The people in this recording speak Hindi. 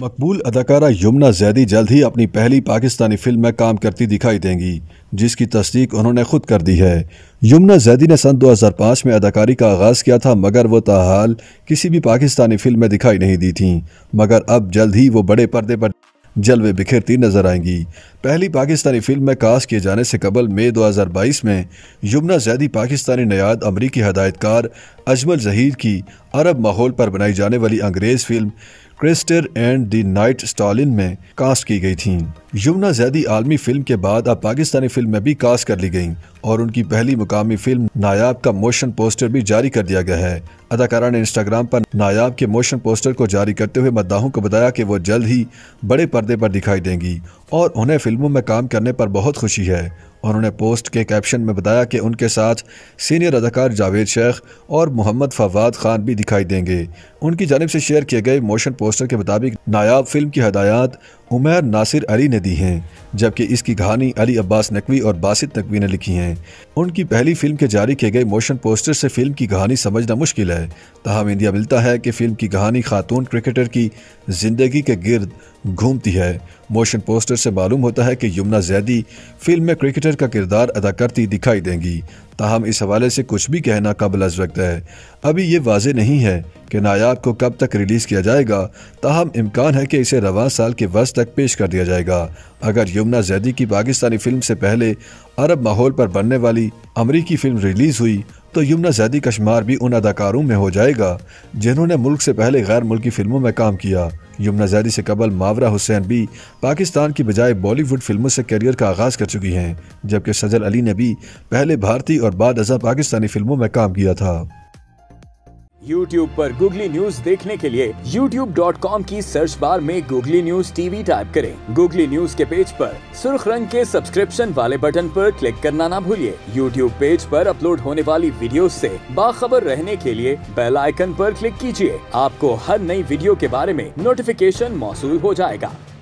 मकबूल अदाकारा यमुना ज़ैदी जल्द ही अपनी पहली पाकिस्तानी फिल्म में काम करती दिखाई देंगी, जिसकी तस्दीक उन्होंने खुद कर दी है। यमुना ज़ैदी ने सन 2005 में अदाकारी का आगाज़ किया था, मगर वो ताहाल किसी भी पाकिस्तानी फिल्म में दिखाई नहीं दी थीं, मगर अब जल्द ही वो बड़े पर्दे पर जलवे बिखेरती नजर आएंगी। पहली पाकिस्तानी फिल्म में कास्ट किए जाने से कबल मई 2022 में यमुना ज़ैदी पाकिस्तानी नयाद अमरीकी हदायतकार अजमल ज़हीर की अरब माहौल पर बनाई जाने वाली अंग्रेज़ फिल्म क्रिस्टर एंड द नाइट स्टॉलिन में कास्ट की गई थीं। यमुना ज़ैदी आलमी फिल्म के बाद अब पाकिस्तानी फिल्म में भी कास्ट कर ली गईं और उनकी पहली मुकामी फिल्म नायाब का मोशन पोस्टर भी जारी कर दिया गया है। अदाकारा ने इंस्टाग्राम पर नायाब के मोशन पोस्टर को जारी करते हुए मद्दाहों को बताया कि वो जल्द ही बड़े पर्दे पर दिखाई देंगी और उन्हें फिल्मों में काम करने पर बहुत खुशी है। उन्होंने पोस्ट के कैप्शन में बताया कि उनके साथ सीनियर अदाकार जावेद शेख और मोहम्मद फवाद खान भी दिखाई देंगे। उनकी जानिब से शेयर किए गए मोशन पोस्टर के मुताबिक नायाब फिल्म की हदायत उमैर नासिर अली ने दी हैं, जबकि इसकी कहानी अली अब्बास नकवी और बासित नकवी ने लिखी हैं। उनकी पहली फिल्म के जारी किए गए मोशन पोस्टर से फिल्म की कहानी समझना मुश्किल है, ताहम इंडिया मिलता है कि फिल्म की कहानी खातून क्रिकेटर की जिंदगी के गिर्द घूमती है। मोशन पोस्टर से मालूम होता है कि यमुना ज़ैदी फिल्म में क्रिकेटर का किरदार अदा करती दिखाई देंगी, ताहम इस हवाले से कुछ भी कहना काबिल अज़ वक्त है। अभी ये वाजे नहीं है कि नायाब को कब तक रिलीज़ किया जाएगा, ताहम इम्कान है कि इसे रवां साल के वस्त तक पेश कर दिया जाएगा। अगर यमुना ज़ैदी की पाकिस्तानी फिल्म से पहले अरब माहौल पर बनने वाली अमरीकी फिल्म रिलीज़ हुई तो यमुना ज़ैदी का शुमार भी उन अदाकारों में हो जाएगा जिन्होंने मुल्क से पहले गैर मुल्की फिल्मों में काम किया। यमुना ज़ैदी से कबल मावरा हुसैन भी पाकिस्तान की बजाय बॉलीवुड फिल्मों से करियर का आगाज़ कर चुकी हैं, जबकि सजल अली ने भी पहले भारतीय और बाद अज़ा पाकिस्तानी फिल्मों में काम किया था। YouTube पर गूगली न्यूज देखने के लिए youtube.com की सर्च बार में गूगली न्यूज टीवी टाइप करें। गूगली न्यूज के पेज पर सुर्ख रंग के सब्सक्रिप्शन वाले बटन पर क्लिक करना ना भूलिए। YouTube पेज पर अपलोड होने वाली वीडियोस से बाखबर रहने के लिए बेल आइकन पर क्लिक कीजिए। आपको हर नई वीडियो के बारे में नोटिफिकेशन मौसूल हो जाएगा।